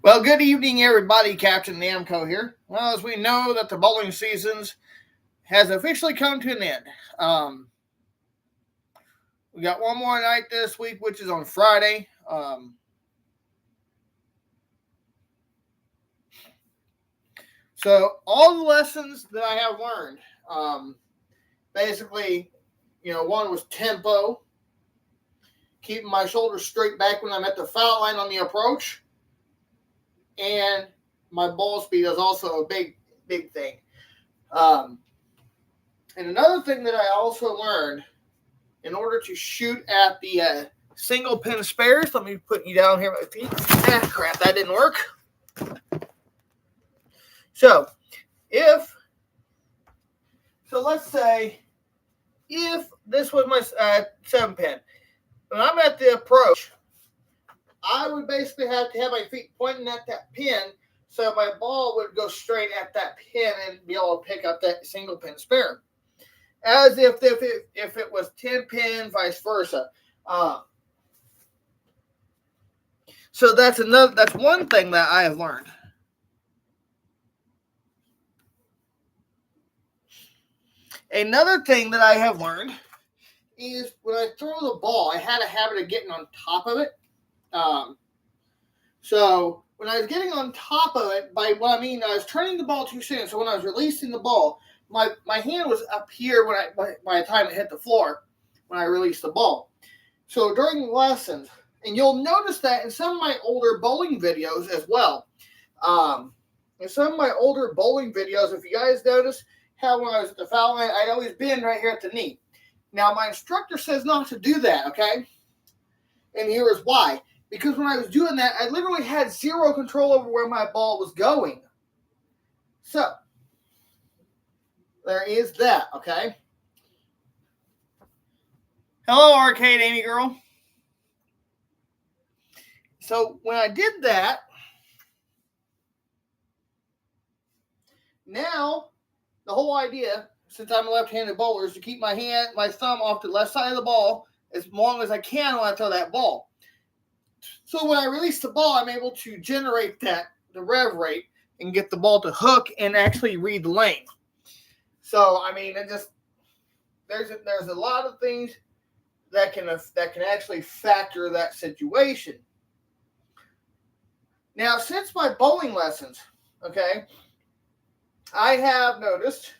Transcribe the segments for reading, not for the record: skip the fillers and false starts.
Well, good evening, everybody. Captain Namco here. Well, as we know that the bowling seasons has officially come to an end. We got one more night this week, which is on Friday. So all the lessons that I have learned, basically, one was tempo, keeping my shoulders straight back when I'm at the foul line on the approach, and my ball speed is also a big thing. And another thing that I also learned, in order to shoot at the single pin spares, let me put you down here with my feet. Crap, that didn't work. So let's say if this was my 7 pin, when I'm at the approach, I would basically have to have my feet pointing at that pin so my ball would go straight at that pin and be able to pick up that single pin spare. As if it was 10 pin, vice versa. So that's one thing that I have learned. Another thing that I have learned is when I throw the ball, I had a habit of getting on top of it. So when I was getting on top of it, by what I mean, I was turning the ball too soon. So when I was releasing the ball, my hand was up here by the time it hit the floor when I released the ball. So during lessons, and you'll notice that in some of my older bowling videos as well. In some of my older bowling videos, if you guys notice how when I was at the foul line, I'd always bend right here at the knee. Now, my instructor says not to do that, okay? And here is why. Because when I was doing that, I literally had zero control over where my ball was going. So, there is that, okay? Hello, Arcade Amy Girl. So, when I did that, now, the whole idea, since I'm a left-handed bowler, is to keep my thumb off the left side of the ball as long as I can when I throw that ball. So when I release the ball, I'm able to generate the rev rate and get the ball to hook and actually read the lane. So I mean, there's a lot of things that can actually factor that situation. Now, since my bowling lessons, okay, I have noticed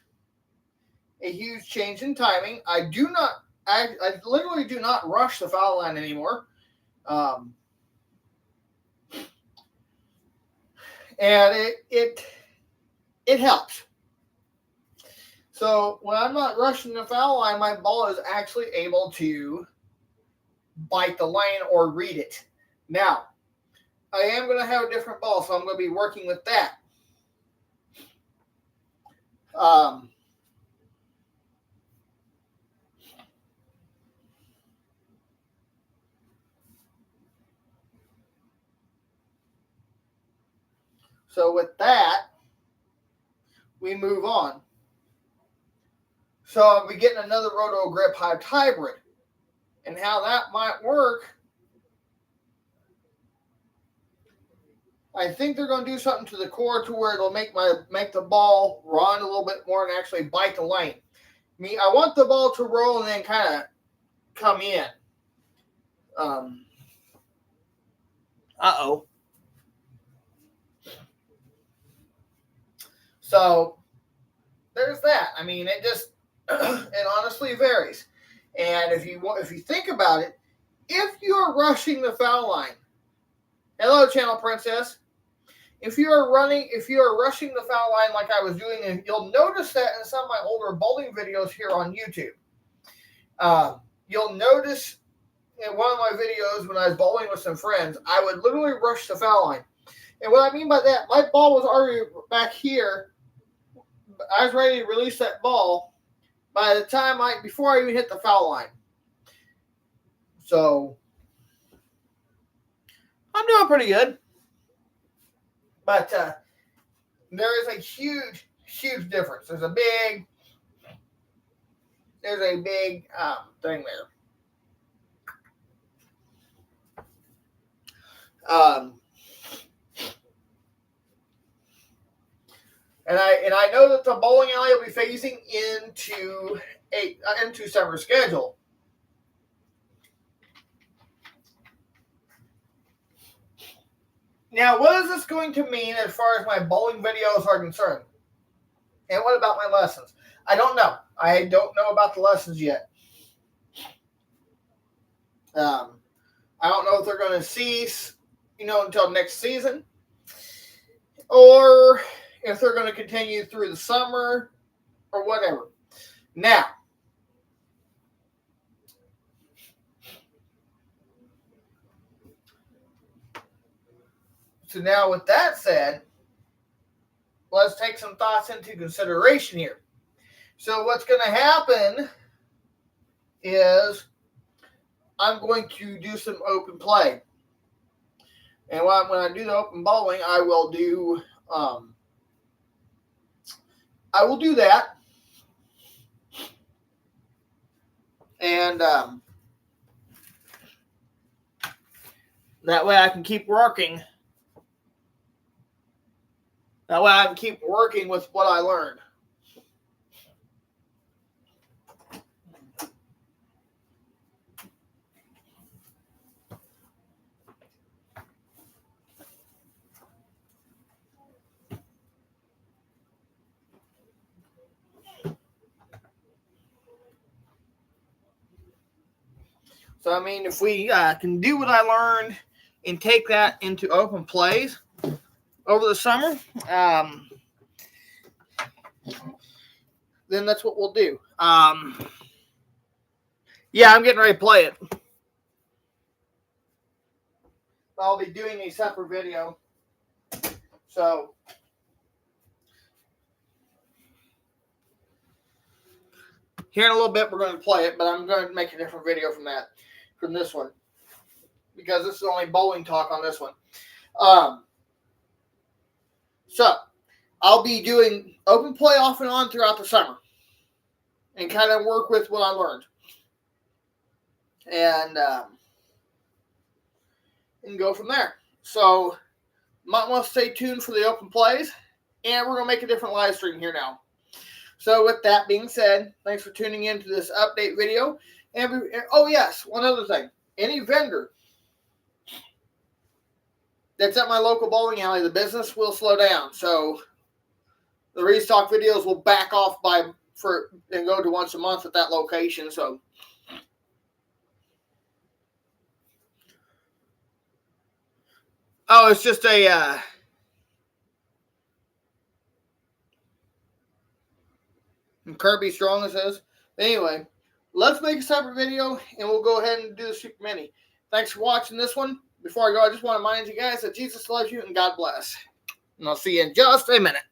a huge change in timing. I literally do not rush the foul line anymore. And it helps. So when I'm not rushing the foul line, my ball is actually able to bite the lane or read it. Now, I am going to have a different ball, so I'm going to be working with that. So with that, we move on. So I'll be getting another Roto Grip hybrid. And how that might work, I think they're going to do something to the core to where it'll make the ball run a little bit more and actually bite the lane. I want the ball to roll and then kind of come in. So there's that. I mean, it honestly varies. And if you think about it, if you're rushing the foul line, hello, Channel Princess. If you are rushing the foul line like I was doing, and you'll notice that in some of my older bowling videos here on YouTube. You'll notice in one of my videos when I was bowling with some friends, I would literally rush the foul line. And what I mean by that, my ball was already back here. I was ready to release that ball by the time before I even hit the foul line. So I'm doing pretty good. But there is a huge difference. There's a big thing there. And I know that the bowling alley will be phasing into summer schedule. Now, what is this going to mean as far as my bowling videos are concerned? And what about my lessons? I don't know. I don't know about the lessons yet. I don't know if they're going to cease, until next season, or if they're going to continue through the summer, or whatever. Now, with that said, let's take some thoughts into consideration here. So what's going to happen is I'm going to do some open play. And when I do the open bowling, I will do that. And that way I can keep working. That way I can keep working with what I learned. So, I mean, if we can do what I learned and take that into open plays over the summer, then that's what we'll do. Yeah, I'm getting ready to play it. I'll be doing a separate video. So, here in a little bit, we're going to play it, but I'm going to make a different video from this one, because this is only bowling talk on this one. So, I'll be doing open play off and on throughout the summer, and kind of work with what I learned, and go from there. So, might want to stay tuned for the open plays, and we're going to make a different live stream here now. So with that being said, thanks for tuning in to this update video. And oh yes, one other thing. Any vendor that's at my local bowling alley, the business will slow down. So the restock videos will back off and go to once a month at that location. So it's just a Kirby Strong, it says. Anyway, let's make a separate video, and we'll go ahead and do the Super Mini. Thanks for watching this one. Before I go, I just want to remind you guys that Jesus loves you, and God bless. And I'll see you in just a minute.